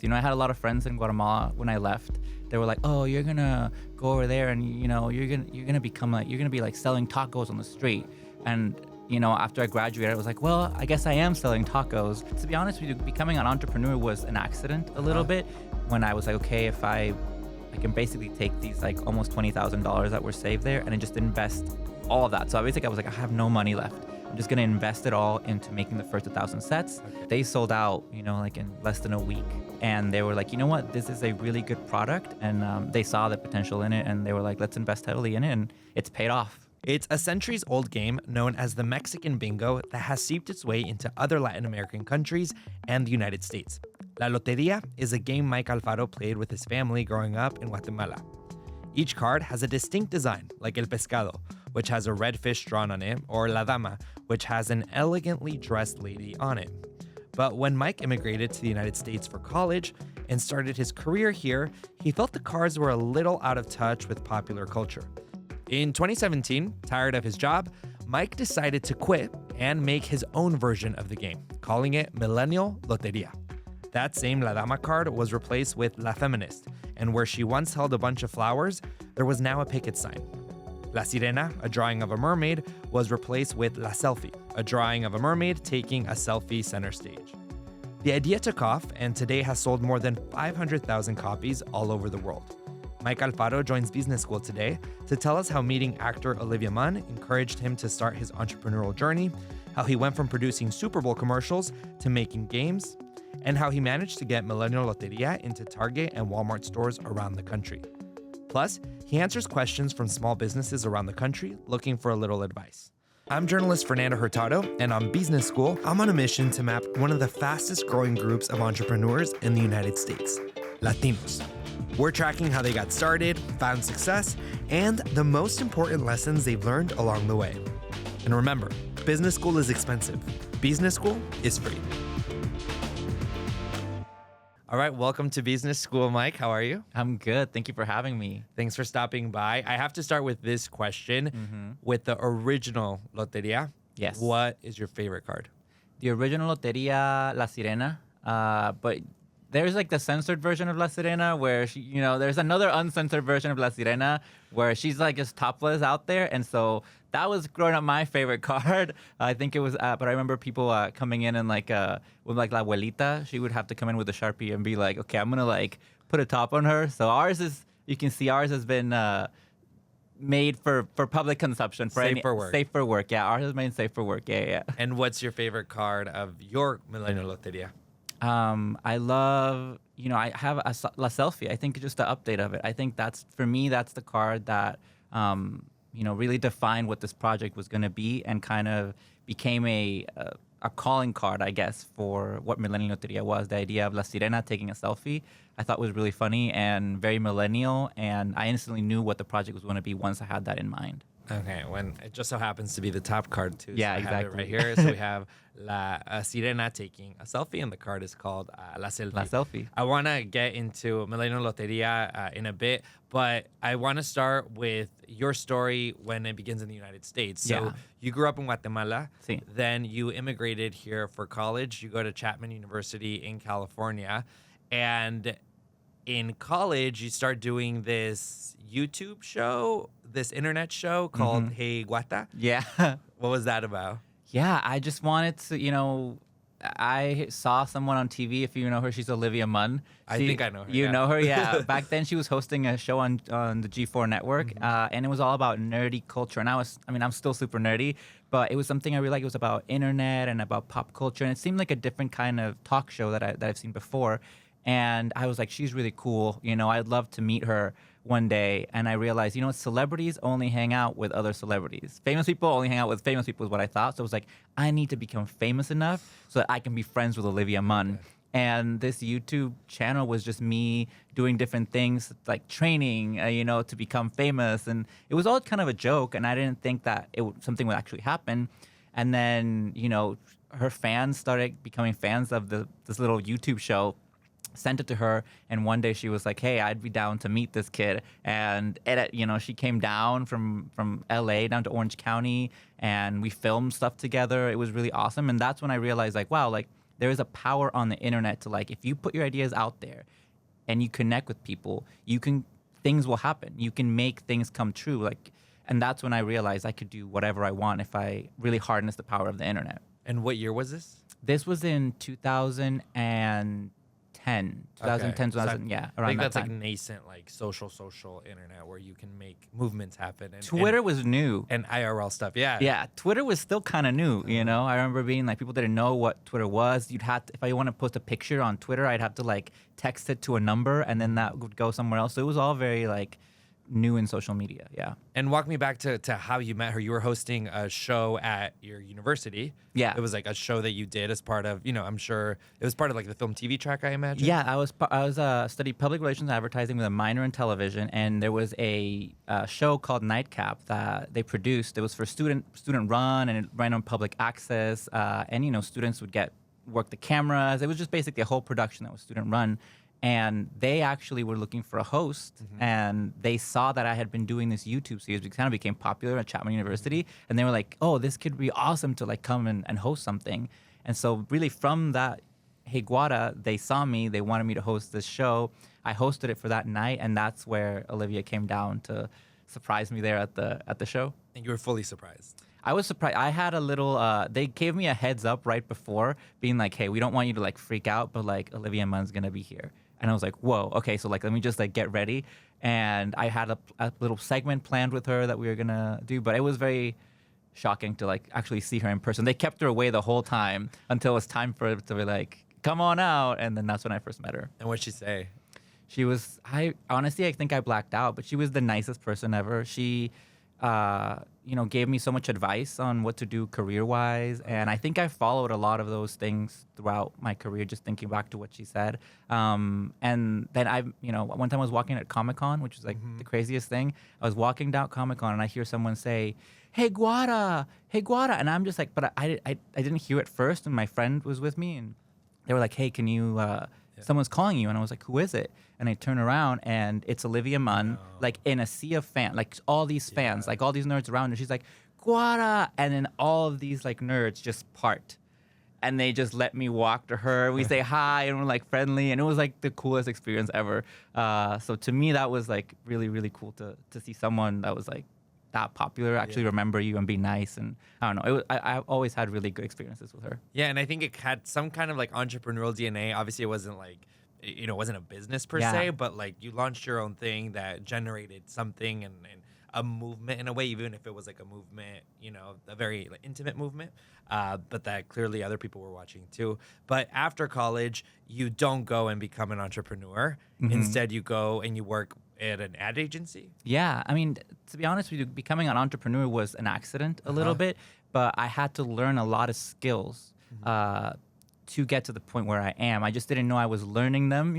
I had a lot of friends in Guatemala when I left. They were like, "Oh, you're gonna go over there, and you're gonna be like selling tacos on the street." And after I graduated, I was like, "Well, I guess I am selling tacos." To be honest with you, becoming an entrepreneur was an accident a little bit. When I was like, "Okay, if I can basically take these like almost $20,000 that were saved there and then just invest all of that." So basically, I was like, "I have no money left. I'm just gonna invest it all into making the first 1,000 sets." Okay. They sold out, like in less than a week. And they were like, "You know what? This is a really good product." And they saw the potential in it, and they were like, "Let's invest heavily in it." And it's paid off. It's a centuries-old game known as the Mexican Bingo that has seeped its way into other Latin American countries and the United States. La Lotería is a game Mike Alfaro played with his family growing up in Guatemala. Each card has a distinct design, like El Pescado, which has a red fish drawn on it, or La Dama, which has an elegantly dressed lady on it. But when Mike immigrated to the United States for college and started his career here, he felt the cards were a little out of touch with popular culture. In 2017, tired of his job, Mike decided to quit and make his own version of the game, calling it Millennial Lotería. That same La Dama card was replaced with La Feminist, and where she once held a bunch of flowers, there was now a picket sign. La Sirena, a drawing of a mermaid, was replaced with La Selfie, a drawing of a mermaid taking a selfie center stage. The idea took off and today has sold more than 500,000 copies all over the world. Mike Alfaro joins Bísness School today to tell us how meeting actor Olivia Munn encouraged him to start his entrepreneurial journey, how he went from producing Super Bowl commercials to making games, and how he managed to get Millennial Lotería into Target and Walmart stores around the country. Plus, he answers questions from small businesses around the country looking for a little advice. I'm journalist Fernando Hurtado, and on Bísness School, I'm on a mission to map one of the fastest growing groups of entrepreneurs in the United States, Latinos. We're tracking how they got started, found success, and the most important lessons they've learned along the way. And remember, Bísness School is expensive. Bísness School is free. All right, welcome to Bísness School, Mike. How are you? I'm good. Thank you for having me. Thanks for stopping by. I have to start with this question. With the original Lotería, Yes. What is your favorite card? The original Lotería, La Sirena, but there's like the censored version of La Sirena where there's another uncensored version of La Sirena where she's like just topless out there. And so that was growing up my favorite card. I think it was, but I remember people coming in and with like La Abuelita, she would have to come in with a Sharpie and be like, "Okay, I'm going to like put a top on her." So you can see ours has been made for public consumption. Safe for work. Safe for work, yeah. Ours is made safe for work, yeah. And what's your favorite card of your Millennial Lotería? I love, I have La Selfie. I think just the update of it. I think for me, that's the card that, really defined what this project was going to be and kind of became a calling card, I guess, for what Millennial Lotería was. The idea of La Sirena taking a selfie, I thought was really funny and very millennial. And I instantly knew what the project was going to be once I had that in mind. Okay, when it just so happens to be the top card too. Yeah, so I exactly. have it right here. So we have La Sirena taking a selfie, and the card is called La Selfie. La Selfie. I want to get into Millennial Lotería in a bit, but I want to start with your story when it begins in the United States. So Yeah. you grew up in Guatemala, Sí. then you immigrated here for college. You go to Chapman University in California, and in college, you start doing this YouTube show, this internet show called Hey Guata. Yeah. What was that about? Yeah, I just wanted to, I saw someone on TV. If you know her, she's Olivia Munn. I think I know her, You yeah. know her, yeah. Back then, she was hosting a show on the G4 network, and it was all about nerdy culture. And I'm still super nerdy, but it was something I really liked. It was about internet and about pop culture, and it seemed like a different kind of talk show that I've seen before. And I was like, she's really cool. I'd love to meet her one day. And I realized, celebrities only hang out with other celebrities. Famous people only hang out with famous people is what I thought. So it was like, I need to become famous enough so that I can be friends with Olivia Munn. Okay. And this YouTube channel was just me doing different things, like training, to become famous. And it was all kind of a joke. And I didn't think that something would actually happen. And then, her fans started becoming fans of this little YouTube show. Sent it to her, and one day she was like, "Hey, I'd be down to meet this kid." And she came down from LA down to Orange County, and we filmed stuff together. It was really awesome, and that's when I realized, like, wow, like there is a power on the internet to like, if you put your ideas out there and you connect with people, things will happen. You can make things come true. Like, and that's when I realized I could do whatever I want if I really harness the power of the internet. And what year was this? This was in 2010. 2010, 2000, yeah, around I think that that's time. like nascent, like social internet where you can make movements happen. And, Twitter was new. and IRL stuff. Yeah. Yeah, Twitter was still kind of new, you know? I remember being like, people didn't know what Twitter was. You'd have to, if I want to post a picture on Twitter, I'd have to like text it to a number and then that would go somewhere else. So it was all very like new in social media, yeah. And walk me back to how you met her. You were hosting a show at your university. Yeah. It was like a show that you did as part of, I'm sure it was part of like the film TV track, I imagine. Yeah, I was studied public relations and advertising with a minor in television, and there was a show called Nightcap that they produced. It was for student run, and it ran on public access, and students would work the cameras. It was just basically a whole production that was student run. And they actually were looking for a host, and they saw that I had been doing this YouTube series. It kind of became popular at Chapman University, and they were like, "Oh, this could be awesome to like come and host something." And so, really, from that Hey Guada, they saw me. They wanted me to host this show. I hosted it for that night, and that's where Olivia came down to surprise me there at the show. And you were fully surprised. I was surprised. I had a little, they gave me a heads up right before, being like, "Hey, we don't want you to like freak out, but like Olivia Munn's gonna be here." And I was like, whoa, okay, so like let me just like get ready. And I had a little segment planned with her that we were gonna do, but it was very shocking to like actually see her in person. They kept her away the whole time until it was time for her to be like, come on out. And then that's when I first met her. And what'd she say? She was, I think I blacked out, but she was the nicest person ever. She, gave me so much advice on what to do career-wise, and I think I followed a lot of those things throughout my career, just thinking back to what she said. And then one time I was walking at Comic-Con, which was like the craziest thing. I was walking down Comic-Con, and I hear someone say, hey, Guada, and I'm just like, but I didn't hear it first, and my friend was with me, and they were like, hey, can you, someone's calling you, and I was like, who is it? And I turn around, and it's Olivia Munn, like in a sea of fans, like all these fans, like all these nerds around her. She's like, Guada, and then all of these like nerds just part, and they just let me walk to her. We say hi, and we're like friendly, and it was like the coolest experience ever. So to me, that was like really, really cool to see someone that was like that popular actually remember you and be nice. And I don't know, I've always had really good experiences with her. Yeah, and I think it had some kind of like entrepreneurial DNA. Obviously, it wasn't like, it wasn't a business per se, but like you launched your own thing that generated something and a movement in a way, even if it was like a movement, a very like, intimate movement, but that clearly other people were watching too. But after college, you don't go and become an entrepreneur. Instead, you go and you work at an ad agency. Yeah, I mean, to be honest with you, becoming an entrepreneur was an accident a little bit, but I had to learn a lot of skills to get to the point where I am. I just didn't know I was learning them,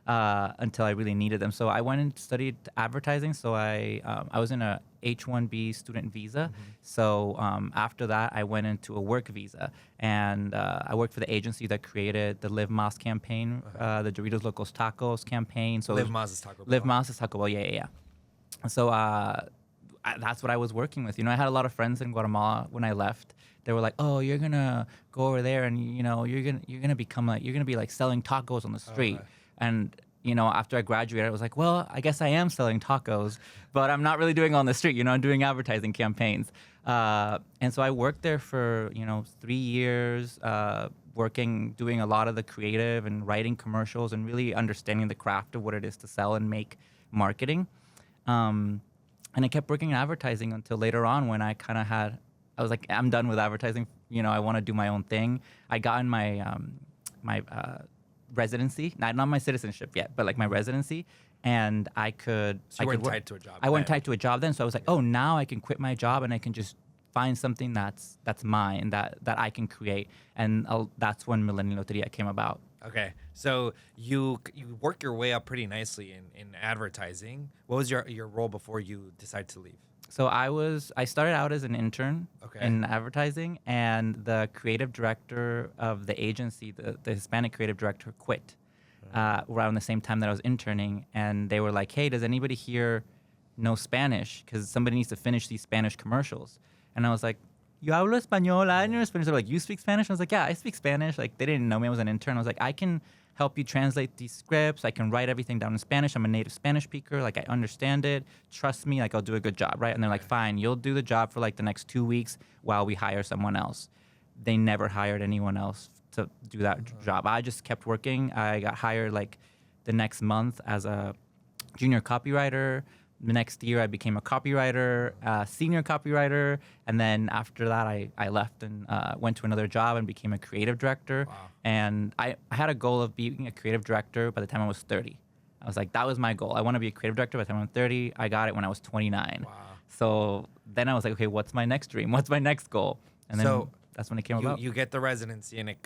until I really needed them. So I went and studied advertising. So I was in a H-1B student visa. So after that, I went into a work visa. And I worked for the agency that created the Live Más campaign, the Doritos Locos Tacos campaign. So Live Más is Taco Bell. Live Más is Taco Bell, yeah. So that's what I was working with. I had a lot of friends in Guatemala when I left. They were like, "Oh, you're gonna go over there, and you're gonna become like you're gonna be like selling tacos on the street." And after I graduated, I was like, "Well, I guess I am selling tacos, but I'm not really doing it on the street. I'm doing advertising campaigns." And so I worked there for 3 years, doing a lot of the creative and writing commercials and really understanding the craft of what it is to sell and make marketing. And I kept working in advertising until later on when I was like, I'm done with advertising. I want to do my own thing. I got in my residency, not my citizenship yet, but like my residency, and I could. So you weren't tied to a job. I wasn't tied to a job then, so I was like, oh, now I can quit my job and I can just find something that's mine that I can create, and that's when Millennial Lotería came about. Okay, so you work your way up pretty nicely in advertising. What was your role before you decided to leave? So I started out as an intern in advertising, and the creative director of the agency, the Hispanic creative director, quit around the same time that I was interning, and they were like, hey, does anybody here know Spanish? Because somebody needs to finish these Spanish commercials. And I was like, yo hablo español, I know Spanish. They're like, you speak Spanish? I was like, yeah, I speak Spanish. Like, they didn't know me. I was an intern. I was like, I can help you translate these scripts. I can write everything down in Spanish. I'm a native Spanish speaker. Like, I understand it. Trust me. Like, I'll do a good job, right? And they're like, fine, you'll do the job for like the next 2 weeks while we hire someone else. They never hired anyone else to do that job. I just kept working. I got hired like the next month as a junior copywriter. The next year, I became a copywriter, senior copywriter, and then after that, I left and went to another job and became a creative director. Wow. And I had a goal of being a creative director by the time I was 30. I was like, that was my goal. I want to be a creative director by the time I'm 30. I got it when I was 29. Wow. So then I was like, okay, what's my next dream? What's my next goal? And then that's when it came about. You get the residency, and it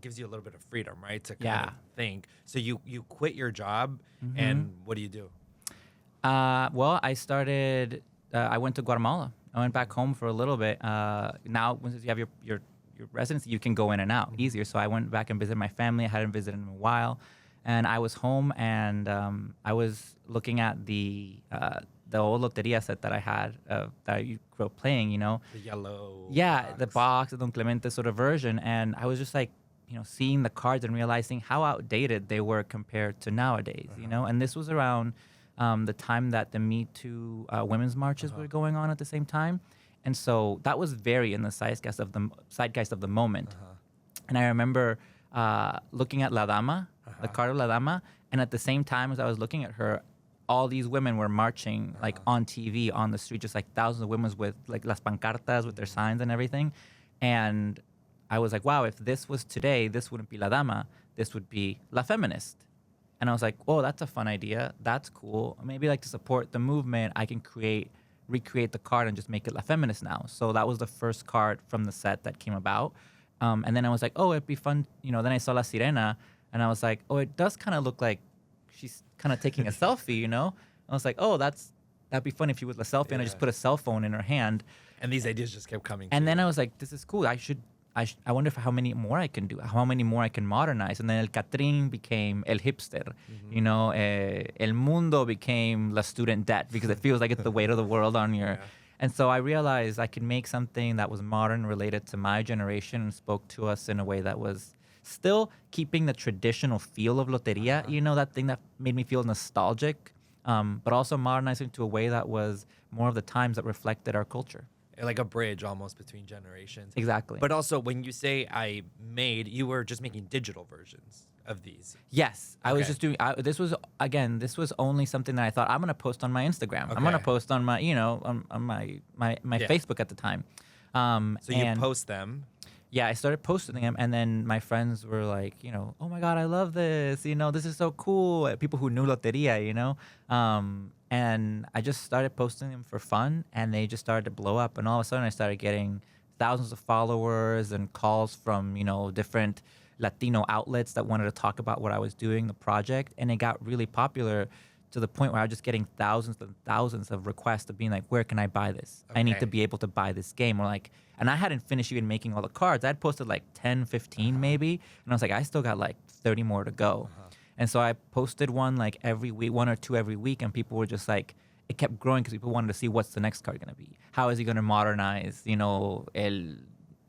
gives you a little bit of freedom, right? To kind of think. So you quit your job, and what do you do? Well, I started. I went to Guatemala. I went back home for a little bit. Now, once you have your residency, you can go in and out easier. So I went back and visited my family. I hadn't visited in a while, and I was home, and I was looking at the old Lotería set that I had that you grew up playing. You know, The yellow. yeah, the box, the Don Clemente sort of version, and I was just like, seeing the cards and realizing how outdated they were compared to nowadays. And this was around the time that the Me Too women's marches were going on at the same time. And so that was very in the zeitgeist of the moment. And I remember looking at La Dama, the card of La Dama, and at the same time as I was looking at her, all these women were marching like on TV, on the street, just like thousands of women with like las pancartas with their signs and everything. And I was like, wow, if this was today, this wouldn't be La Dama, this would be La Feminist. And I was like, oh, that's a fun idea. That's cool. Maybe like to support the movement, I can recreate the card and just make it La Feminist now. So that was the first card from the set that came about. And then I was like, oh, it'd be fun. Then I saw La Sirena, and I was like, oh, it does kind of look like she's kind of taking a selfie, I was like, oh, that'd be fun if she was a selfie, and I just put a cell phone in her hand. And these ideas just kept coming. And then I was like, this is cool. I wonder how many more I can do, how many more I can modernize. And then El Catrín became El Hipster. El Mundo became La Student Debt, because it feels like it's the weight of the world on your... Yeah. And so I realized I could make something that was modern, related to my generation, and spoke to us in a way that was still keeping the traditional feel of Loteria, that thing that made me feel nostalgic, but also modernizing to a way that was more of the times that reflected our culture. Like a bridge almost between generations. Exactly. But also, when you say you were just making digital versions of these. Yes. I was just doing, this was only something that I thought, I'm going to post on my Instagram. I'm going to post on my, on my Facebook at the time. So you post them. Yeah, I started posting them, and then my friends were like, oh my God, I love this. This is so cool. People who knew Loteria, and I just started posting them for fun, and they just started to blow up. And all of a sudden, I started getting thousands of followers and calls from, different Latino outlets that wanted to talk about what I was doing, the project. And it got really popular to the point where I was just getting thousands and thousands of requests of being like, where can I buy this? I need to be able to buy this game. Or like, and I hadn't finished even making all the cards. I'd posted like 10, 15 maybe. And I was like, I still got like 30 more to go. And so I posted one like every week, one or two every week. And people were just like, it kept growing because people wanted to see what's the next card going to be. How is he going to modernize, El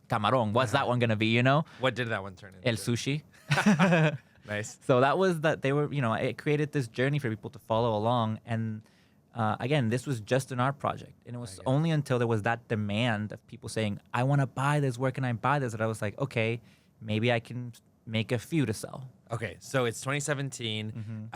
Camarón? What's that one going to be, What did that one turn into? El Sushi. Nice. So that was that they were, it created this journey for people to follow along. And again, this was just an art project. And it was only until there was that demand of people saying, I want to buy this. Where can I buy this? That I was like, okay, maybe I can make a few to sell. Okay, so it's 2017.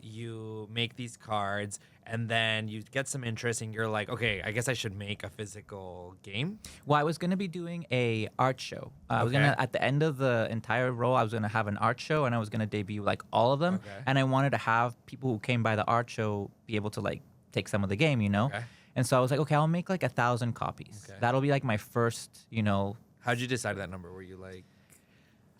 You make these cards, and then you get some interest, and you're like, okay, I guess I should make a physical game. Well, I was going to be doing a art show. I was gonna, at the end of the entire roll, I was going to have an art show, and I was going to debut like all of them. And I wanted to have people who came by the art show be able to like take some of the game, And so I was like, okay, I'll make like 1,000 copies. That'll be like my first, How'd you decide that number? Were you like...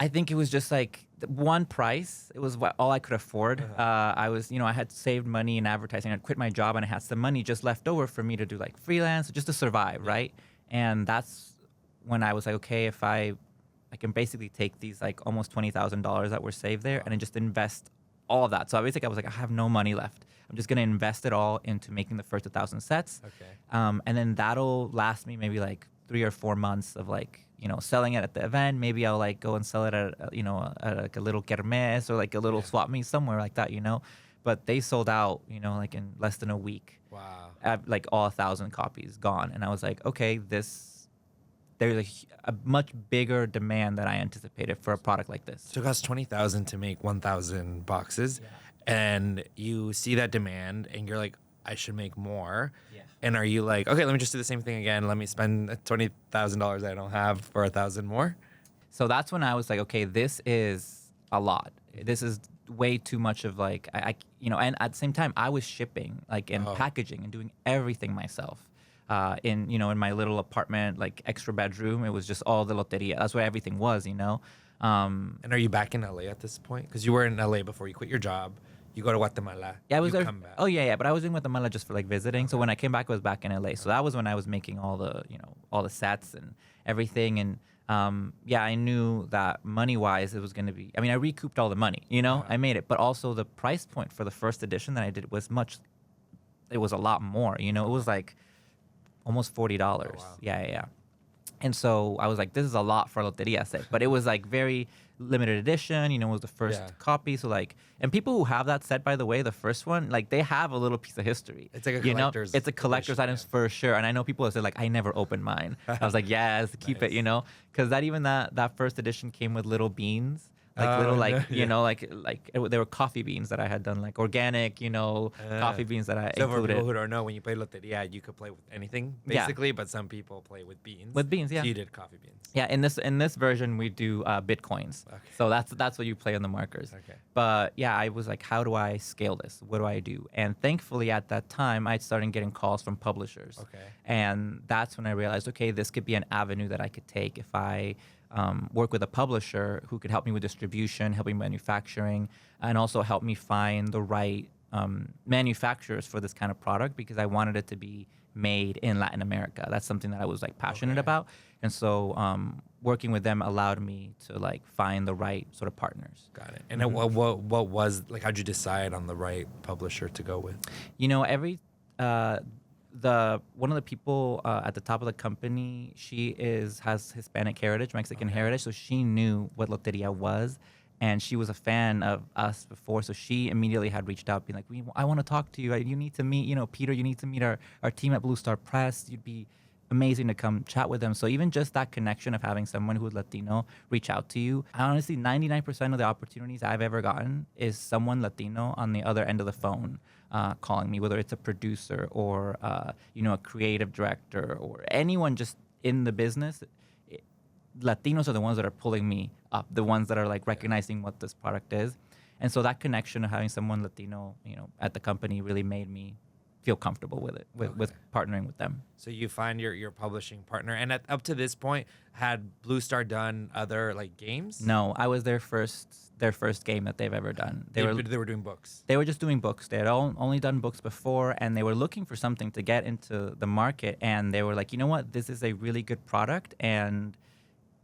I think it was just like one price. It was all I could afford. I was, I had saved money in advertising. I'd quit my job, and I had some money just left over for me to do like freelance, just to survive, right? And that's when I was like, okay, if I can basically take these like almost $20,000 that were saved there and then just invest all of that. So basically I was like, I have no money left. I'm just going to invest it all into making the first 1,000 sets. And then that'll last me maybe like 3 or 4 months of like, selling it at the event. Maybe I'll like go and sell it at, at like a little kermes or like a little swap meet somewhere like that, But they sold out, like in less than a week. Wow. Like all 1,000 copies gone. And I was like, okay, there's a much bigger demand than I anticipated for a product like this. So it costs $20,000 to make 1,000 boxes, and you see that demand, and you're like, I should make more. Yeah. And are you like, okay, let me just do the same thing again. Let me spend $20,000 I don't have for 1,000 more? So that's when I was like, okay, this is a lot. This is way too much of like, and at the same time, I was shipping, like, and packaging and doing everything myself. In my little apartment, like extra bedroom, it was just all the loteria. That's where everything was, And are you back in LA at this point? Because you were in LA before you quit your job. You go to Guatemala. Yeah, I was there. Come back. Oh yeah, but I was in Guatemala just for like visiting. Okay. So when I came back, I was back in LA. So that was when I was making all the, all the sets and everything. And I knew that money-wise, it was going to be. I mean, I recouped all the money. I made it, but also the price point for the first edition that I did was it was a lot more. It was like almost $40. Oh, wow. Yeah. And so I was like, this is a lot for a Loteria set. But it was like very limited edition, it was the first copy. So like, and people who have that set, by the way, the first one, like they have a little piece of history. It's like a collector's It's a collector's item for sure. And I know people have said like, I never opened mine. I was like, yes, keep it, because that first edition came with little beans. Like they were coffee beans that I had done, like organic, coffee beans that I included. So for people who don't know, when you play Loteria, you could play with anything, basically, but some people play with beans. With beans, yeah. So you did coffee beans. Yeah, in this version, we do Bitcoins. Okay. So that's what you play on the markers. Okay. But yeah, I was like, how do I scale this? What do I do? And thankfully, at that time, I started getting calls from publishers. Okay. And that's when I realized, okay, this could be an avenue that I could take if I work with a publisher who could help me with distribution, help me manufacturing, and also help me find the right manufacturers for this kind of product, because I wanted it to be made in Latin America. That's something that I was like passionate about. And so working with them allowed me to like find the right sort of partners. Got it. And what was, like, how'd you decide on the right publisher to go with? One of the people at the top of the company, she has Hispanic heritage, Mexican heritage, so she knew what Loteria was, and she was a fan of us before, so she immediately had reached out, being like, I want to talk to you. You need to meet, Peter, you need to meet our team at Blue Star Press. You'd be amazing to come chat with them. So even just that connection of having someone who is Latino reach out to you, honestly, 99% of the opportunities I've ever gotten is someone Latino on the other end of the phone calling me, whether it's a producer or a creative director or anyone just in the business. Latinos are the ones that are pulling me up, the ones that are like recognizing what this product is. And so that connection of having someone Latino, at the company really made me feel comfortable with it, with partnering with them. So you find your publishing partner, and up to this point, had Blue Star done other like games? No, I was their first game that they've ever done. They were doing books. They were just doing books. They had only done books before, and they were looking for something to get into the market. And they were like, you know what, this is a really good product, and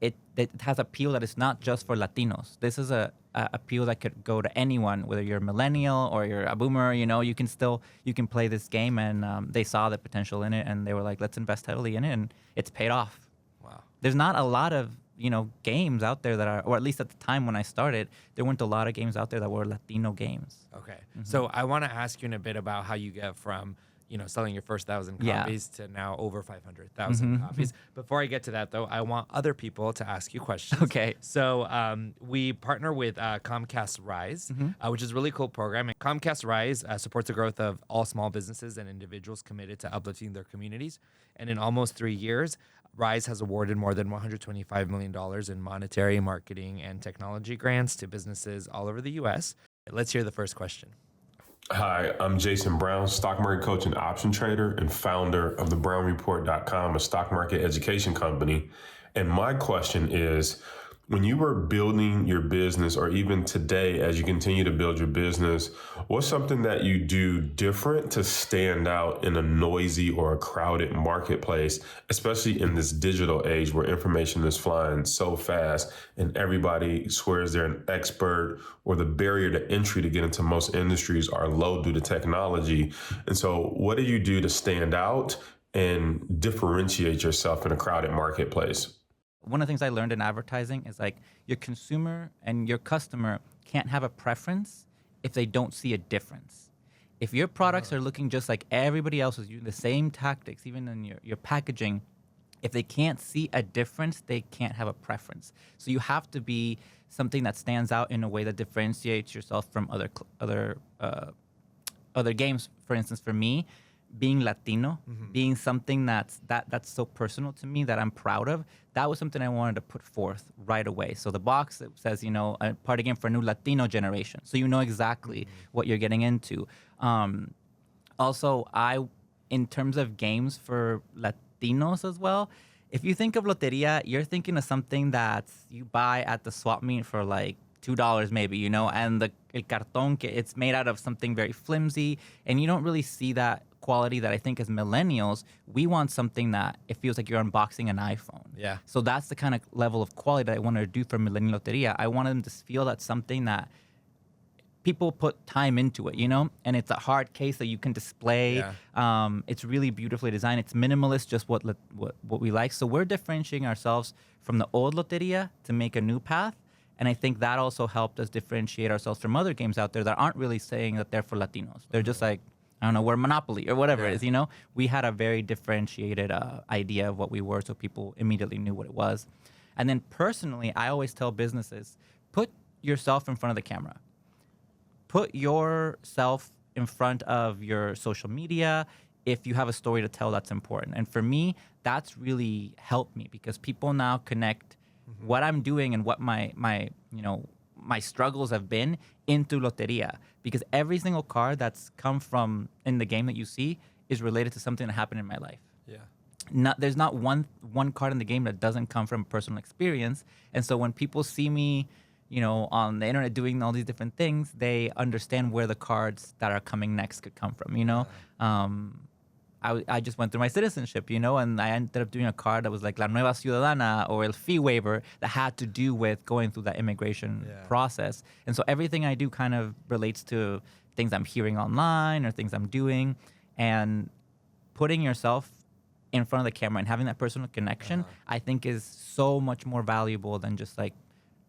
it has appeal that is not just for Latinos. This is a appeal that could go to anyone, whether you're a millennial or you're a boomer. You can play this game, and they saw the potential in it, and they were like, let's invest heavily in it, and it's paid off. Wow. There's not a lot of games out there that are, or at least at the time when I started, there weren't a lot of games out there that were Latino games. Okay. Mm-hmm. So I want to ask you in a bit about how you get from selling your first 1,000 copies to now over 500,000 copies. Before I get to that, though, I want other people to ask you questions. Okay. So we partner with Comcast Rise, which is a really cool program. And Comcast Rise supports the growth of all small businesses and individuals committed to uplifting their communities. And in almost 3 years, Rise has awarded more than $125 million in monetary, marketing, and technology grants to businesses all over the U.S. Let's hear the first question. Hi, I'm Jason Brown, stock market coach and option trader and founder of thebrownreport.com, a stock market education company. And my question is, when you were building your business, or even today as you continue to build your business, what's something that you do different to stand out in a noisy or a crowded marketplace, especially in this digital age where information is flying so fast and everybody swears they're an expert, or the barrier to entry to get into most industries are low due to technology? And so what do you do to stand out and differentiate yourself in a crowded marketplace? One of the things I learned in advertising is like your consumer and your customer can't have a preference if they don't see a difference. If your products are looking just like everybody else is using the same tactics, even in your packaging, if they can't see a difference, they can't have a preference. So you have to be something that stands out in a way that differentiates yourself from other games. For instance, for me, being Latino, being something that's so personal to me that I'm proud of, that was something I wanted to put forth right away. So the box that says, a party game for a new Latino generation. So you know exactly what you're getting into. Also, in terms of games for Latinos as well, if you think of Loteria, you're thinking of something that you buy at the swap meet for like $2 maybe, and el cartón, it's made out of something very flimsy, and you don't really see that quality that I think as millennials, we want something that it feels like you're unboxing an iPhone. Yeah. So that's the kind of level of quality that I wanted to do for Millennial Loteria. I wanted them to feel that something that people put time into it, and it's a hard case that you can display. Yeah. It's really beautifully designed. It's minimalist, just what we like. So we're differentiating ourselves from the old Loteria to make a new path. And I think that also helped us differentiate ourselves from other games out there that aren't really saying that they're for Latinos. They're just like, I don't know, we're Monopoly or whatever it is, We had a very differentiated idea of what we were, so people immediately knew what it was. And then personally, I always tell businesses, put yourself in front of the camera. Put yourself in front of your social media if you have a story to tell that's important. And for me, that's really helped me because people now connect what I'm doing and what my struggles have been into Loteria, because every single card that's come from in the game that you see is related to something that happened in my life. Yeah. There's not one card in the game that doesn't come from personal experience. And so when people see me, on the internet doing all these different things, they understand where the cards that are coming next could come from, I just went through my citizenship, and I ended up doing a card that was like La Nueva Ciudadana or El Fee Waiver that had to do with going through that immigration process. And so everything I do kind of relates to things I'm hearing online or things I'm doing, and putting yourself in front of the camera and having that personal connection, I think is so much more valuable than just like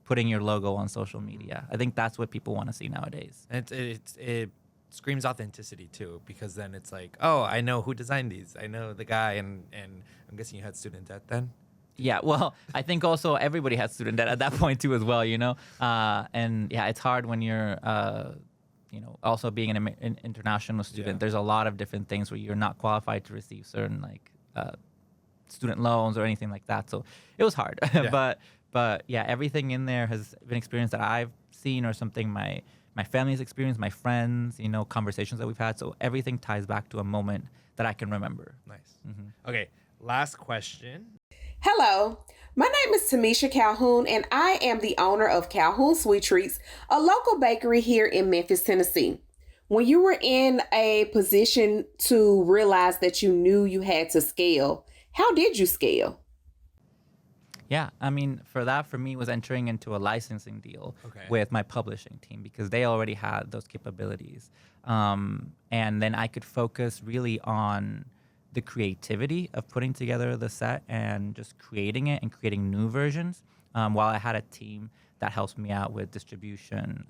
putting your logo on social media. I think that's what people want to see nowadays. And it screams authenticity too, because then it's like, oh, I know who designed these. I know the guy, and I'm guessing you had student debt then? Yeah, well, I think also everybody has student debt at that point too as well, and yeah, it's hard when you're, also being an international student. There's a lot of different things where you're not qualified to receive certain like student loans or anything like that. So it was hard, but yeah, everything in there has been experience that I've seen or something my family's experience, my friends, conversations that we've had. So everything ties back to a moment that I can remember. Nice. Okay, last question. Hello, my name is Tamisha Calhoun, and I am the owner of Calhoun Sweet Treats, a local bakery here in Memphis, Tennessee. When you were in a position to realize that you knew you had to scale, how did you scale? Yeah, I mean, for me, was entering into a licensing deal Okay. with my publishing team because they already had those capabilities. And then I could focus really on the creativity of putting together the set and just creating it and creating new versions, while I had a team that helps me out with distribution.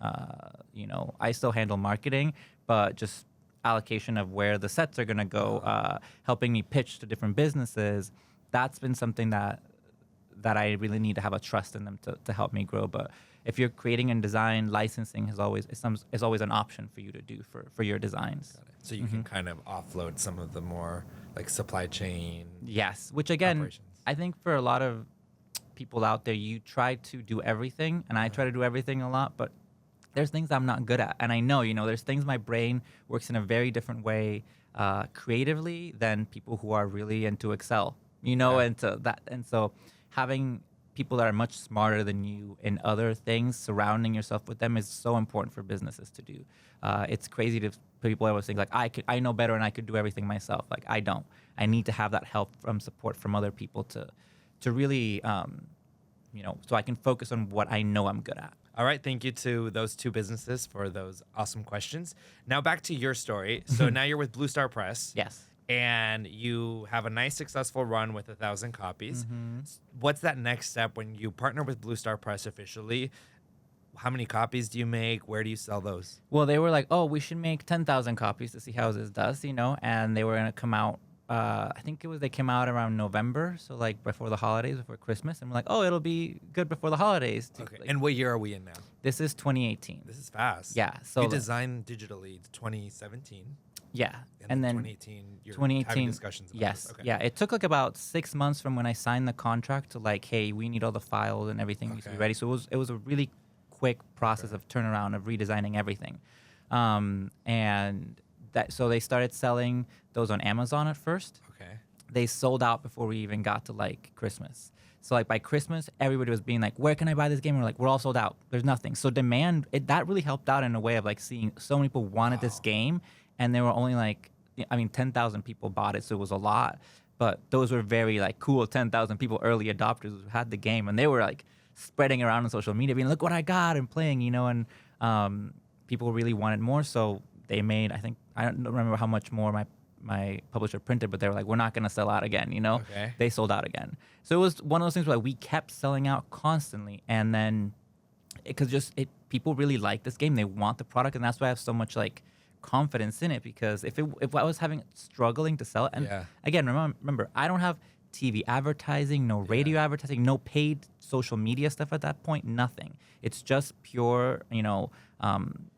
I still handle marketing, but just allocation of where the sets are going to go, helping me pitch to different businesses. That's been something that I really need to have a trust in them to help me grow. But if you're creating and design, licensing is always an option for you to do for your designs. Got it. So you can kind of offload some of the more like supply chain. Yes, which again, operations. I think for a lot of people out there, you try to do everything, and I try to do everything a lot, but there's things I'm not good at. And I know, there's things my brain works in a very different way creatively than people who are really into Excel, into that. And so having people that are much smarter than you in other things, surrounding yourself with them is so important for businesses to do. It's crazy to people always think like I know better and I could do everything myself. Like I don't. I need to have that help from support from other people to really, so I can focus on what I know I'm good at. All right. Thank you to those two businesses for those awesome questions. Now back to your story. So now you're with Blue Star Press. Yes. and you have a nice successful run with 1,000 copies. Mm-hmm. What's that next step when you partner with Blue Star Press officially? How many copies do you make? Where do you sell those? Well, they were like, oh, we should make 10,000 copies to see how this does, you know, and they were going to come out. I think they came out around November, so like before the holidays, before Christmas, and we're like, oh, it'll be good before the holidays. Okay. Like, And what year are we in now? this is 2018. This is fast. Yeah. So you designed digitally 2017. yeah, And then 2018, 2018, you're having discussions about yes, this. Okay. yeah. It took like about 6 months from when I signed the contract to like, hey, we need all the files and everything needs to be Okay. ready. So it was a really quick process of turnaround of redesigning everything, and so they started selling those on Amazon at first. Okay. They sold out before we even got to like Christmas. So like by Christmas, everybody was being like, "Where can I buy this game?" And we're like, "We're all sold out. There's nothing." So demand that really helped out in a way of like seeing so many people wanted this game, and there were only like, 10,000 people bought it, so it was a lot. But those were very like cool 10,000 people, early adopters who had the game, and they were like spreading around on social media, being, "Look what I got," and playing, and people really wanted more. So they made, I don't remember how much more my publisher printed, but they were like, we're not going to sell out again, Okay. They sold out again. So it was one of those things where we kept selling out constantly. And then, because people really like this game. They want the product. And that's why I have so much like confidence in it, because if I was struggling to sell it, and Yeah. again, remember, I don't have TV advertising, no radio advertising, no paid social media stuff at that point, nothing. It's just pure,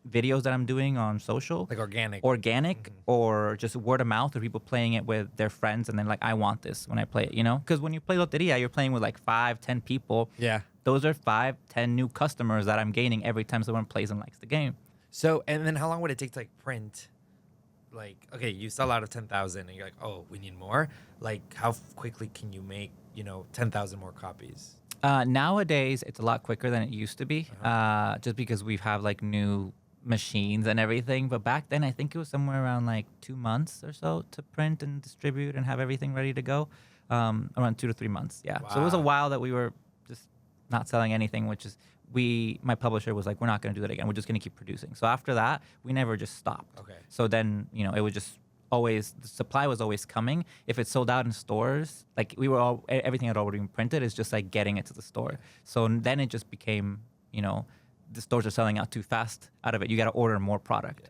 videos that I'm doing on social. Like organic. Or just word of mouth, or people playing it with their friends, and then like, I want this when I play it, Because when you play Loteria, you're playing with like 5-10 people. Yeah. Those are 5-10 new customers that I'm gaining every time someone plays and likes the game. So, and then how long would it take to like print? Like, okay, you sell out of 10,000 and you're like, oh, we need more. Like, how quickly can you make, 10,000 more copies? Nowadays, it's a lot quicker than it used to be, just because we have like new machines and everything. But back then, I think it was somewhere around like 2 months or so to print and distribute and have everything ready to go. Around 2 to 3 months, yeah. So it was a Wow. while that we were just not selling anything, which is my publisher was like, we're not going to do that again. We're just going to keep producing. So after that, we never just stopped. Okay. So then, it was just always, the supply was always coming. If it sold out in stores, like everything had already been printed, it's just like getting it to the store. So then it just became, the stores are selling out too fast out of it. You got to order more product.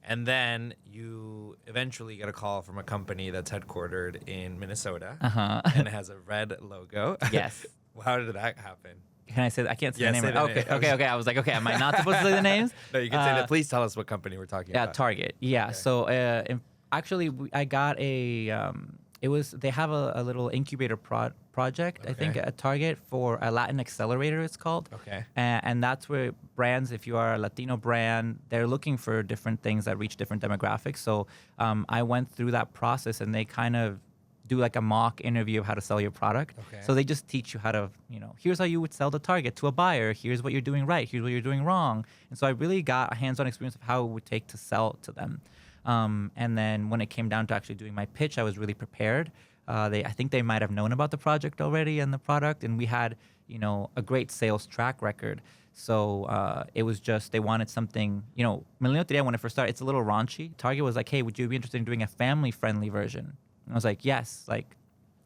And then you eventually get a call from a company that's headquartered in Minnesota. Uh-huh. And it has a red logo. Yes. How did that happen? Can I say that? I can't say Yeah, the name. say the Okay, name. okay. I was like, okay, am I not supposed to say the names? No, you can say that. Please tell us what company we're talking Yeah, about. Target. Yeah. Okay. So actually, I got they have a little incubator project, I think, Okay. at Target for a Latin accelerator, it's called. Okay. And that's where brands, if you are a Latino brand, they're looking for different things that reach different demographics. So I went through that process, and they kind of do like a mock interview of how to sell your product. Okay. So they just teach you how to, here's how you would sell the Target to a buyer. Here's what you're doing right. Here's what you're doing wrong. And so I really got a hands-on experience of how it would take to sell to them. And then when it came down to actually doing my pitch, I was really prepared. I think they might have known about the project already and the product, and we had, a great sales track record. So it was just, they wanted something, Millennial Lotería, when it first started, it's a little raunchy. Target was like, hey, would you be interested in doing a family-friendly version? And I was like, yes. Like,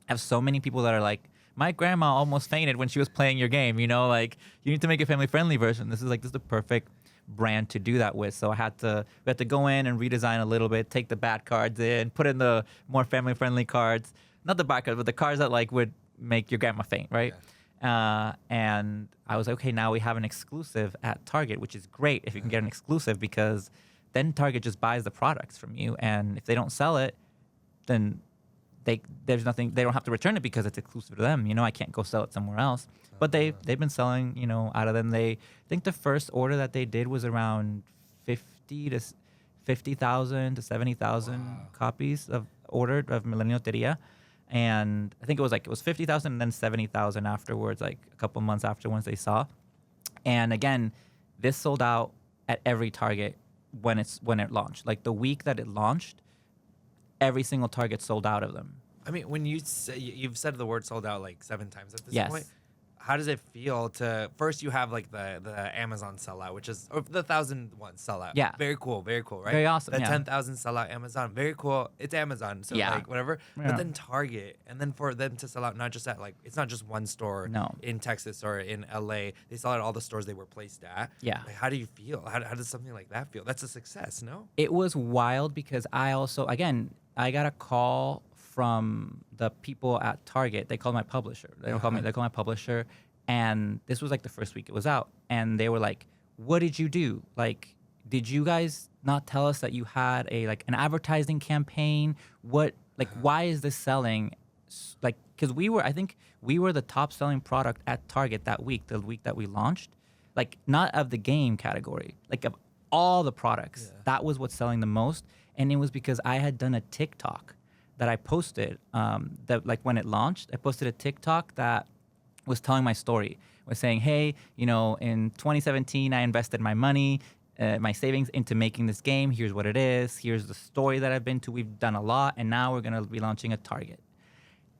I have so many people that are like, my grandma almost fainted when she was playing your game, like, you need to make a family-friendly version. This is the perfect brand to do that with. So we had to go in and redesign a little bit, take the bad cards in, put in the more family-friendly cards. Not the bad cards, but the cards that like would make your grandma faint, right? Yeah. And I was like, okay, now we have an exclusive at Target, which is great if you can get an exclusive, because then Target just buys the products from you, and if they don't sell it, then there's nothing, they don't have to return it because it's exclusive to them. I can't go sell it somewhere else. But they've been selling, out of them. I think the first order that they did was around 50,000 to 70,000 copies ordered of Millennial Lotería. And I think it was 50,000 and then 70,000 afterwards, like a couple months after, once they saw. And again, this sold out at every Target when it launched. Like the week that it launched, every single Target sold out of them. I mean, when you've said the word sold out like 7 times at this Yes. point, how does it feel to first you have like the Amazon sellout, which is or the 1,001 sellout. Yeah. Very cool, right? Very awesome, The yeah. 10,000 sellout Amazon, very cool. It's Amazon, so Yeah. like whatever. Yeah. But then Target, and then for them to sell out not just at like it's not just one store No. in Texas or in LA. They sell out all the stores they were placed at. Yeah. Like, how do you feel? How does something like that feel? That's a success, no? It was wild because I also, again, I got a call from the people at Target. They called my publisher. They don't call me. They call my publisher, and this was like the first week it was out, and they were like, "What did you do? Like, did you guys not tell us that you had an advertising campaign? What why is this selling? Like, because I think we were the top selling product at Target that week, the week that we launched, like not of the game category, like of all the products. That was what's selling the most, and it was because I had done a TikTok that I posted that like when it launched, I posted a TikTok that was telling my story, was saying, hey, in 2017, I invested my money, my savings into making this game. Here's what it is. Here's the story that I've been to. We've done a lot, and now we're going to be launching a Target.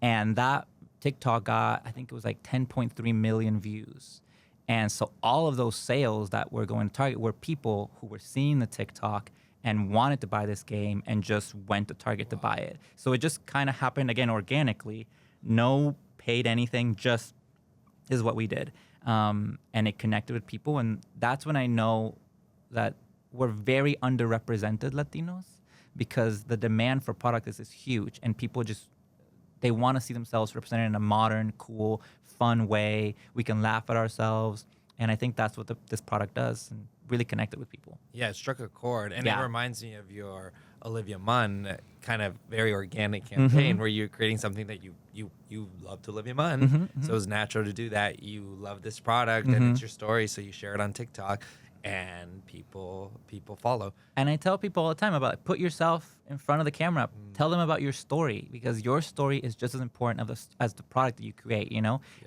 And that TikTok got, I think it was like 10.3 million views. And so all of those sales that were going to Target were people who were seeing the TikTok and wanted to buy this game and just went to Target to buy it. So it just kind of happened, again, organically. No paid anything, just is what we did. And it connected with people. And that's when I know that we're very underrepresented Latinos, because the demand for product is huge. And people they want to see themselves represented in a modern, cool, fun way. We can laugh at ourselves. And I think that's what this product does, and really connected with people. Yeah, it struck a chord. And Yeah. it reminds me of your Olivia Munn kind of very organic campaign where you're creating something that you loved Olivia Munn. So it was natural to do that. You love this product and it's your story, so you share it on TikTok and people follow. And I tell people all the time about put yourself in front of the camera. Tell them about your story, because your story is just as important as the product that you create,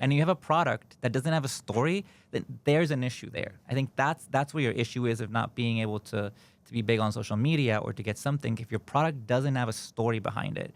And you have a product that doesn't have a story, then there's an issue there. I think that's where your issue is, of not being able to be big on social media or to get something. If your product doesn't have a story behind it,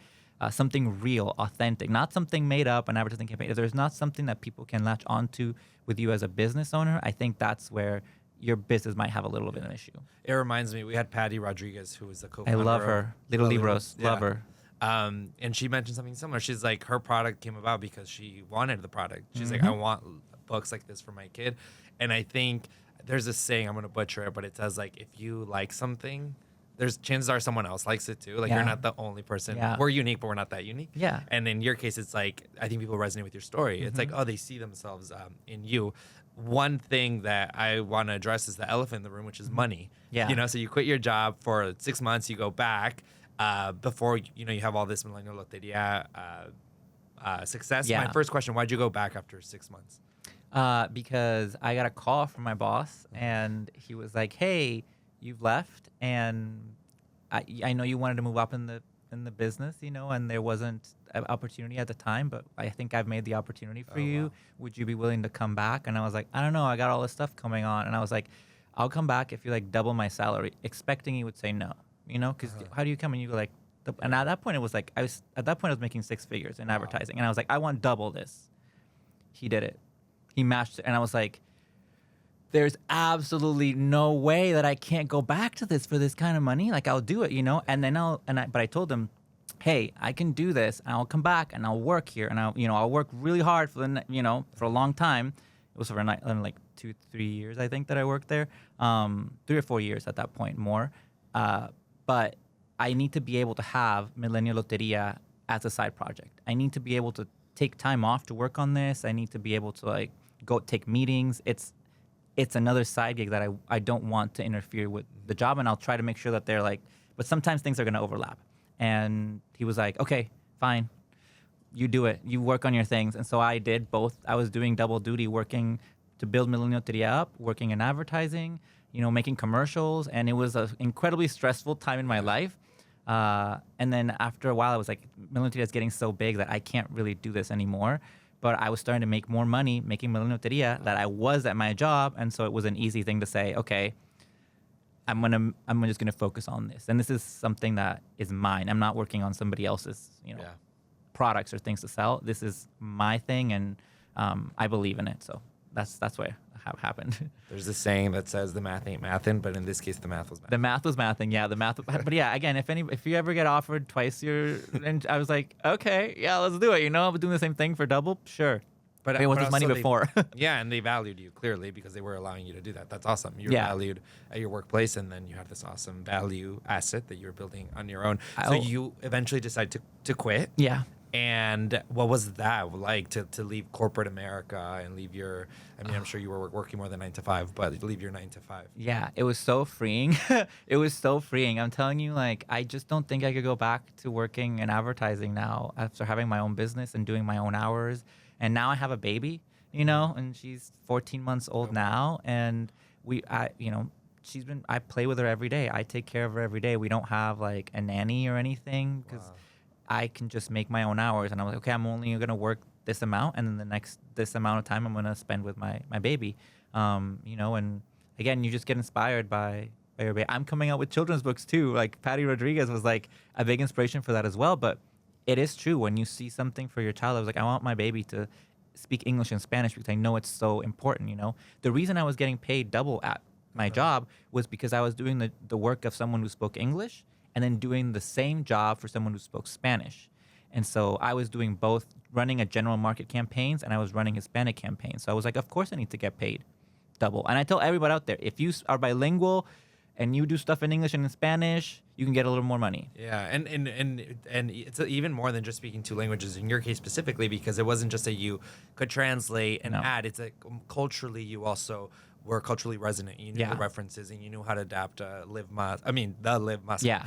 something real, authentic, not something made up, an advertising campaign. If there's not something that people can latch onto with you as a business owner, I think that's where your business might have a little bit of an issue. It reminds me, we had Patty Rodriguez, who was the co-founder. I love her. Little Libros. Yeah. Love her. And she mentioned something similar. She's like, her product came about because she wanted the product. She's like, I want books like this for my kid. And I think there's a saying, I'm going to butcher it, but it says like, if you like something, there's chances are someone else likes it too. Like you're not the only person. Yeah. We're unique, but we're not that unique. Yeah. And in your case, it's like, I think people resonate with your story. It's like, oh, they see themselves in you. One thing that I want to address is the elephant in the room, which is money. Yeah. So you quit your job for 6 months, you go back before, you have all this Millennial Lotería success. Yeah. My first question, why'd you go back after 6 months? Because I got a call from my boss, and he was like, hey, you've left, and I know you wanted to move up in the business, and there wasn't an opportunity at the time, but I think I've made the opportunity for you. Wow. Would you be willing to come back? And I was like, I don't know. I got all this stuff coming on. And I was like, I'll come back if you double my salary, expecting he would say no, because how do you come? And you go and at that point it was like, I was making 6 figures in advertising. And I was like, I want double this. He did it. He matched it. And I was like, there's absolutely no way that I can't go back to this for this kind of money. Like, I'll do it, And then but I told him, hey, I can do this, and I'll come back, and I'll work here, and I'll work really hard for for a long time. It was for like 2-3 years, I think, that I worked there, 3 or 4 years at that point, more. But I need to be able to have Millennial Lotería as a side project. I need to be able to take time off to work on this. I need to be able to go take meetings. It's another side gig that I don't want to interfere with the job, and I'll try to make sure that they're but sometimes things are going to overlap. And he was like, okay, fine, you do it. You work on your things. And so I did both. I was doing double duty, working to build Millennial Lotería up, working in advertising, making commercials. And it was an incredibly stressful time in my life. And then after a while, I was like, Millennial Lotería is getting so big that I can't really do this anymore. But I was starting to make more money making Millennial Lotería that I was at my job. And so it was an easy thing to say, okay, I'm just gonna focus on this, and this is something that is mine. I'm not working on somebody else's, products or things to sell. This is my thing, and I believe in it. So that's what happened. There's this saying that says the math ain't mathin', but in this case, the math was math. The math was mathing, yeah. But yeah, again, if you ever get offered twice your, and I was like, okay, yeah, let's do it. I'm doing the same thing for double, sure. But it was this money also before. Yeah, and they valued you clearly because they were allowing you to do that. That's awesome. You were Yeah. valued at your workplace, and then you had this awesome value asset that you were building on your own. So Oh. you eventually decided to quit. Yeah. And what was that like to leave corporate America and leave your? I mean, I'm sure you were working more than 9 to 5, but leave your 9 to 5. Yeah, it was so freeing. It was so freeing. I'm telling you, like, I just don't think I could go back to working in advertising now after having my own business and doing my own hours. And now I have a baby, and she's 14 months old now. And I play with her every day. I take care of her every day. We don't have like a nanny or anything because I can just make my own hours. And I'm like, okay, I'm only going to work this amount. And then this amount of time I'm going to spend with my baby. And again, you just get inspired by your baby. I'm coming out with children's books too. Like Patty Rodriguez was like a big inspiration for that as well. But it is true when you see something for your child. I was like, I want my baby to speak English and Spanish because I know it's so important. The reason I was getting paid double at my job was because I was doing the work of someone who spoke English and then doing the same job for someone who spoke Spanish. And so I was doing both, running a general market campaigns and I was running Hispanic campaigns. So I was like, of course I need to get paid double. And I tell everybody out there, if you are bilingual and you do stuff in English and in Spanish, you can get a little more money. Yeah, and it's even more than just speaking two languages in your case specifically, because it wasn't just that you could translate and add. It's like culturally you also were culturally resonant. You knew the references and you knew how to adapt the Live Más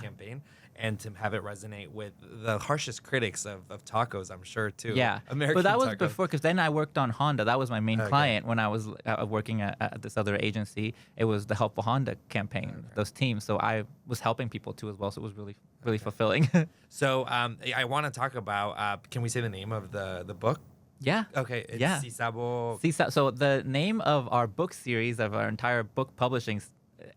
campaign, and to have it resonate with the harshest critics of tacos, I'm sure too. Yeah, American but that was tacos. before, because then I worked on Honda. That was my main client when I was working at this other agency. It was the Helpful Honda campaign, those teams. So I was helping people too as well. So it was really fulfilling. So I want to talk about. Can we say the name of the book? Yeah. Okay. It's Yeah. Sisabo. So the name of our book series, of our entire book publishing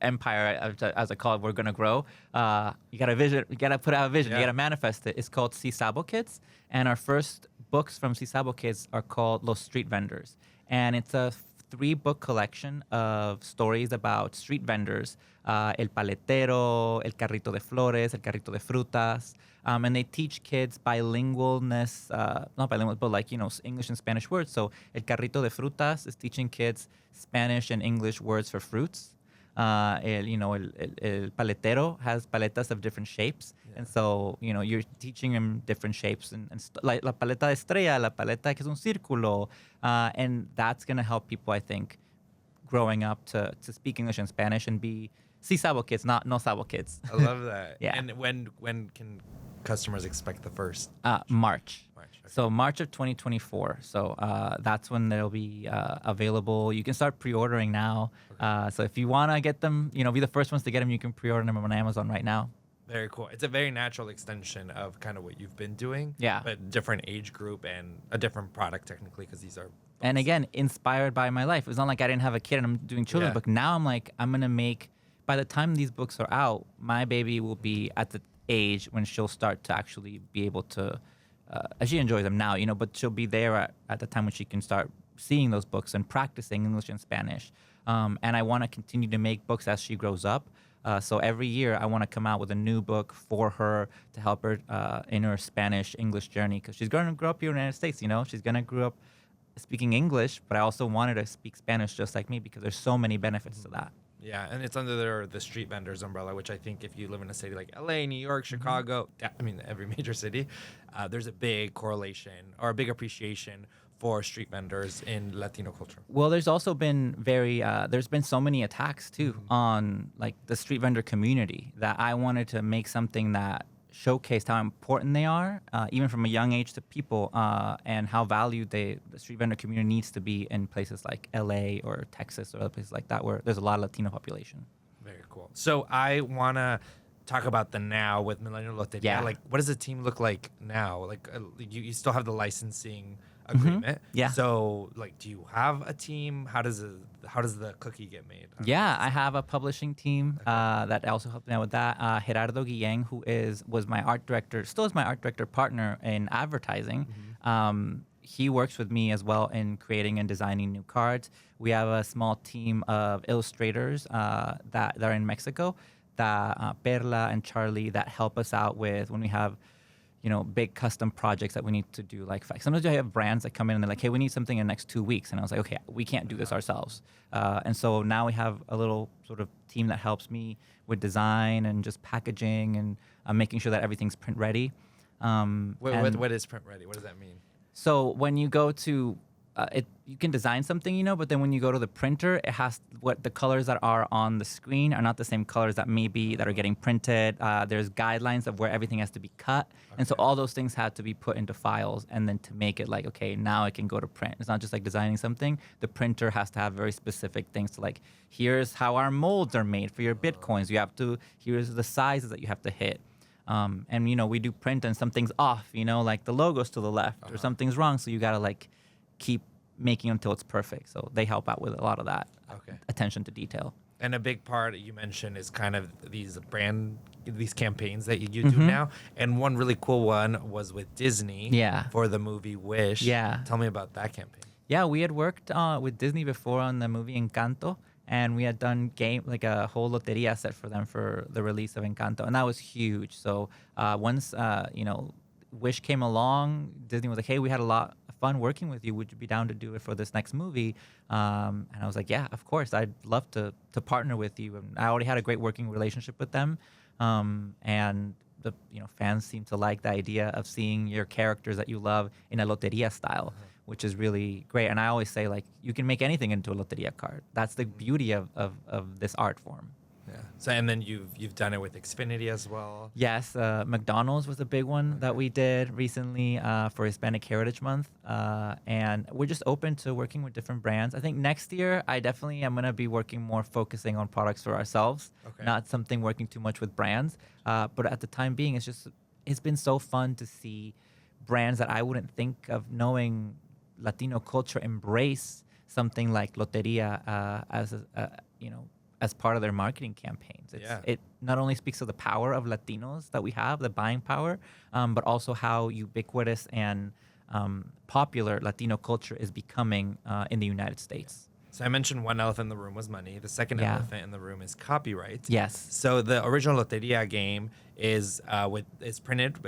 empire, as I call it, we're gonna grow. You got a vision. You gotta put out a vision. You gotta manifest it. It's called Sisabo Kids, and our first books from Sisabo Kids are called Los Street Vendors, and it's a 3-book collection of stories about street vendors, el paletero, el carrito de flores, el carrito de frutas, and they teach kids bilingualness, not bilingual, but like, English and Spanish words. So el carrito de frutas is teaching kids Spanish and English words for fruits. El paletero has paletas of different shapes. And so, you're teaching them different shapes. And like la paleta de estrella, la paleta que es un círculo. And that's going to help people, I think, growing up to speak English and Spanish and be Sisabo kids, not no sabo kids. I love that. Yeah. And when can customers expect the first? March. Okay. So March of 2024. So that's when they'll be available. You can start pre-ordering now. Okay. So if you want to get them, be the first ones to get them, you can pre-order them on Amazon right now. Very cool. It's a very natural extension of kind of what you've been doing. Yeah. But different age group and a different product technically, because these are books. And again, inspired by my life. It's not like I didn't have a kid and I'm doing children's book. Now I'm like, I'm going to make, by the time these books are out, my baby will be at the age when she'll start to actually be able to, she enjoys them now, but she'll be there at the time when she can start seeing those books and practicing English and Spanish. And I want to continue to make books as she grows up. So every year I want to come out with a new book for her to help her in her Spanish-English journey, because she's going to grow up here in the United States, She's going to grow up speaking English, but I also want her to speak Spanish just like me, because there's so many benefits to that. Yeah, and it's under the street vendors umbrella, which I think if you live in a city like LA, New York, Chicago, every major city, there's a big correlation or a big appreciation for street vendors in Latino culture. Well, there's also been there's been so many attacks too on like the street vendor community that I wanted to make something that showcased how important they are, even from a young age to people, and how valued the street vendor community needs to be in places like LA or Texas or other places like that where there's a lot of Latino population. Very cool. So I want to talk about the now with Millennial Lotería. Yeah. Like, what does the team look like now? Like, you still have the licensing agreement. Yeah. So, like, do you have a team? How does the cookie get made? Yeah, I have a publishing team that also helped me out with that. Gerardo Guillén, who was my art director, still is my art director partner in advertising. he works with me as well in creating and designing new cards. We have a small team of illustrators that are in Mexico, that Perla and Charlie, that help us out with when we have big custom projects that we need to do. Like sometimes I have brands that come in and they're like, hey, we need something in the next 2 weeks. And I was like, okay, we can't do this ourselves. And so now we have a little sort of team that helps me with design and just packaging and making sure that everything's print ready. What is print ready? What does that mean? So when you go to you can design something, but then when you go to the printer, it has what the colors that are on the screen are not the same colors that are getting printed. There's guidelines of where everything has to be cut. And so all those things had to be put into files, and then to make it like, okay, now it can go to print. It's not just like designing something. The printer has to have very specific things to like, here's how our molds are made for your Bitcoins. Here's the sizes that you have to hit. And we do print and something's off, like the logo's to the left or something's wrong. So you got to like keep making until it's perfect. So they help out with a lot of that attention to detail. And a big part you mentioned is kind of these campaigns that you do now. And one really cool one was with Disney for the movie Wish. Yeah. Tell me about that campaign. Yeah, we had worked with Disney before on the movie Encanto, and we had done like a whole loteria set for them for the release of Encanto, and that was huge. So once Wish came along, Disney was like, hey, we had a lot of fun working with you. Would you be down to do it for this next movie? And I was like, yeah, of course. I'd love to partner with you. And I already had a great working relationship with them. And the fans seem to like the idea of seeing your characters that you love in a loteria style, which is really great. And I always say, like, you can make anything into a loteria card. That's the beauty of this art form. Yeah. So and then you've done it with Xfinity as well. Yes, McDonald's was a big one that we did recently for Hispanic Heritage Month, and we're just open to working with different brands. I think next year I definitely am gonna be working more focusing on products for ourselves, not something working too much with brands. But at the time being, it's been so fun to see brands that I wouldn't think of knowing Latino culture embrace something like Loteria as part of their marketing campaigns. It not only speaks of the power of Latinos that we have, the buying power, but also how ubiquitous and popular Latino culture is becoming in the United States. So I mentioned one elephant in the room was money. The second elephant in the room is copyright. Yes. So the original Loteria game is printed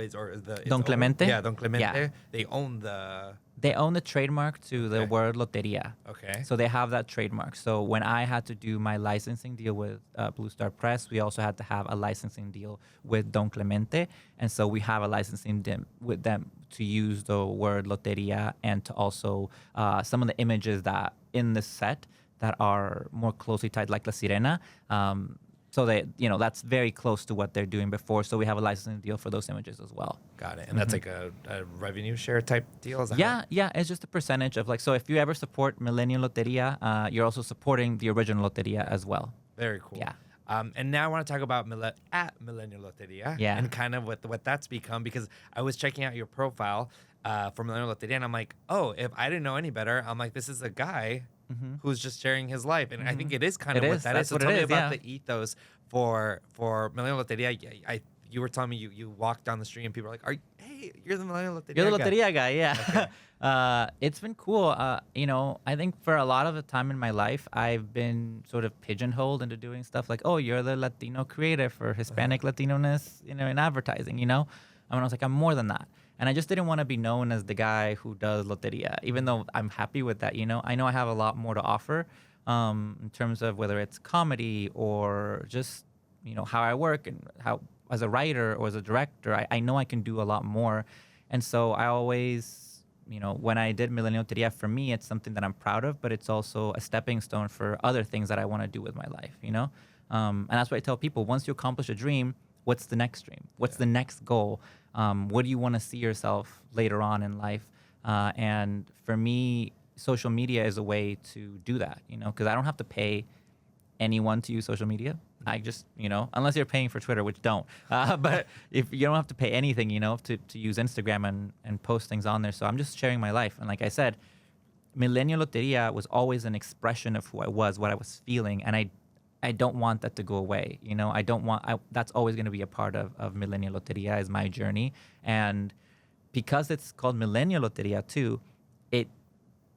Don Clemente. Don Clemente. Yeah. They own the trademark to the word Loteria. Okay. So they have that trademark. So when I had to do my licensing deal with Blue Star Press, we also had to have a licensing deal with Don Clemente. And so we have a licensing deal with them to use the word Loteria and to also some of the images that in this set that are more closely tied, like La Sirena. So that's very close to what they're doing before. So we have a licensing deal for those images as well. Got it. And that's like a revenue share type deal? Is that Yeah. It's just a percentage of so if you ever support Millennial Loteria, you're also supporting the original Loteria as well. Very cool. Yeah. And now I want to talk about Millennial Loteria and kind of what that's become, because I was checking out your profile for Millennial Loteria and I'm like, oh, if I didn't know any better, I'm like, this is a guy who's just sharing his life. And I think it is kind of what that is. So tell me about the ethos for Millennial Loteria. You were telling me you walk down the street and people are like, hey, you're the Millennial Loteria guy. You're the Loteria guy, yeah. Okay. It's been cool. I think for a lot of the time in my life, I've been sort of pigeonholed into doing stuff like, oh, you're the Latino creator for Hispanic Latino-ness, in advertising, And I was like, I'm more than that. And I just didn't want to be known as the guy who does Loteria, even though I'm happy with that, I know I have a lot more to offer in terms of whether it's comedy or just, how I work and how as a writer or as a director, I know I can do a lot more. And so I always, when I did Millennial Loteria, for me, it's something that I'm proud of, but it's also a stepping stone for other things that I want to do with my life, And that's what I tell people. Once you accomplish a dream, what's the next dream? What's the next goal? What do you want to see yourself later on in life? And for me, social media is a way to do that, because I don't have to pay anyone to use social media. I just, unless you're paying for Twitter, which don't. But if you don't have to pay anything, to use Instagram and post things on there. So I'm just sharing my life. And like I said, Millennial Loteria was always an expression of who I was, what I was feeling. And I don't want that to go away. That's always going to be a part of Millennial Loteria is my journey. And because it's called Millennial Loteria too,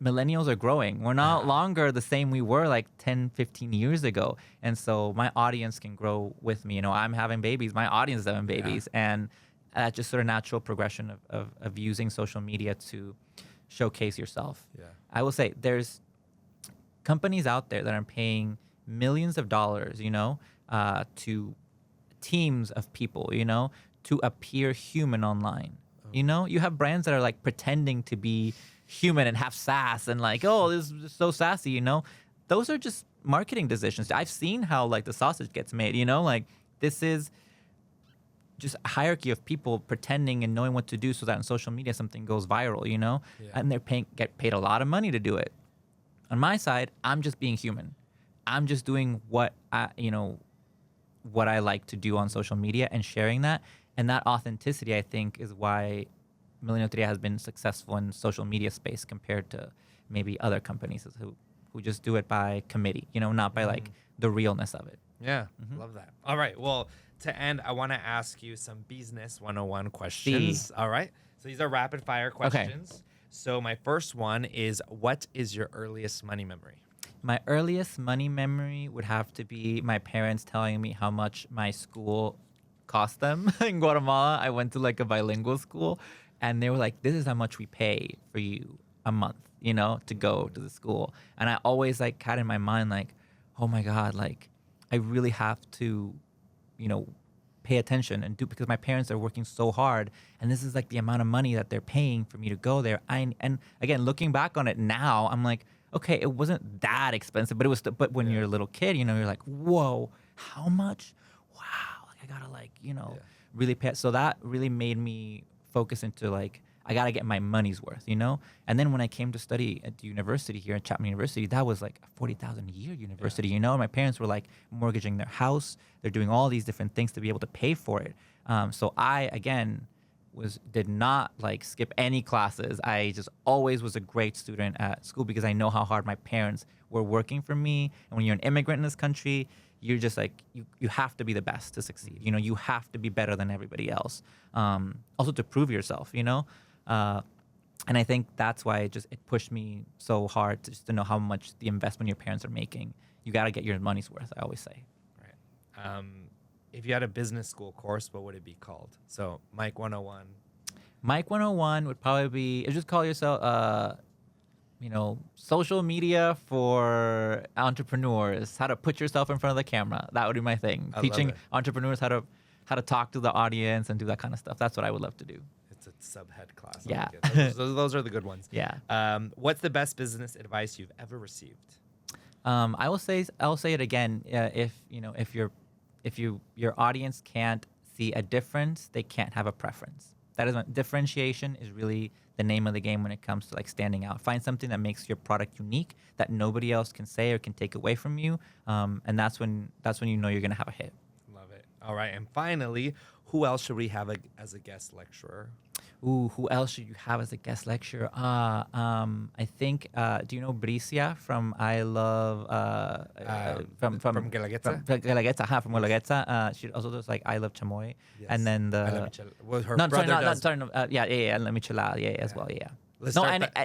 millennials are growing. We're not longer the same we were like 10, 15 years ago. And so my audience can grow with me. I'm having babies. My audience is having babies. And that's just sort of natural progression of using social media to showcase yourself. Yeah. I will say there's companies out there that are paying millions of dollars, to teams of people, to appear human online. You have brands that are like pretending to be human and have sass and like, oh, this is so sassy, Those are just marketing decisions. I've seen how like the sausage gets made, like this is just a hierarchy of people pretending and knowing what to do so that on social media something goes viral, and they're get paid a lot of money to do it. On my side, I'm just being human. I'm just doing what I like to do on social media and sharing that. And that authenticity, I think, is why Millennial Lotería has been successful in social media space compared to maybe other companies who just do it by committee, not by like the realness of it. Yeah, love that. All right, well, to end, I want to ask you some Business 101 questions. All right, so these are rapid fire questions. Okay. So my first one is, what is your earliest money memory? My earliest money memory would have to be my parents telling me how much my school cost them. In Guatemala, I went to like a bilingual school, and they were like, this is how much we pay for you a month, to go to the school. And I always like had in my mind like, oh my God, like I really have to, pay attention and do, because my parents are working so hard, and this is like the amount of money that they're paying for me to go there. And again, looking back on it now, I'm like, okay, it wasn't that expensive, but it was. But when you're a little kid, you're like, whoa, how much? Wow, like I gotta really pay. So that really made me focus into like, I gotta get my money's worth, And then when I came to study at the university here at Chapman University, that was like a $40,000 a year university, My parents were like mortgaging their house. They're doing all these different things to be able to pay for it. So I again did not like skip any classes. I just always was a great student at school because I know how hard my parents were working for me. And when you're an immigrant in this country, you're just like, you have to be the best to succeed. You have to be better than everybody else. Also to prove yourself, and I think that's why it pushed me so hard just to know how much the investment your parents are making. You got to get your money's worth, I always say. Right. If you had a business school course, what would it be called? So Mike 101. Mike 101 would probably be, just call yourself, social media for entrepreneurs, how to put yourself in front of the camera. That would be my thing. Teaching entrepreneurs how to talk to the audience and do that kind of stuff. That's what I would love to do. It's a subhead class. Yeah. Those are the good ones. Yeah. What's the best business advice you've ever received? I'll say it again. If your audience can't see a difference, they can't have a preference. That is differentiation is really the name of the game when it comes to like standing out. Find something that makes your product unique that nobody else can say or can take away from you, and that's when you're gonna have a hit. Love it. All right, and finally, who else should we have as a guest lecturer? Ooh, who else should you have as a guest lecturer? I think, do you know Bricia from I Love, from Guelaguetza? From Guelaguetza, from Guelaguetza. She also does like I Love Chamoy. Yes. And then I Love Michelada, as well, yeah.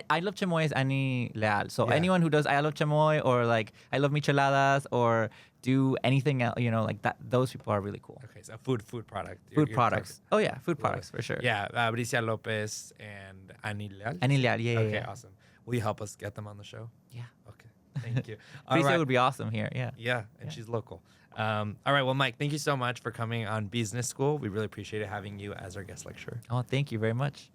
I Love Chamoy is Annie Leal. So anyone who does I Love Chamoy or like I Love Micheladas or do anything else, like that, those people are really cool. Okay, so food product. Food products. Perfect. Oh yeah, food products for sure. Yeah, Bricia Lopez and Annie Leal. Annie Leal, yeah. Okay, awesome. Will you help us get them on the show? Yeah. Okay, thank you. Bricia would be awesome here, yeah. Yeah, and she's local. All right, well, Mike, thank you so much for coming on Bísness School. We really appreciated having you as our guest lecturer. Oh, thank you very much.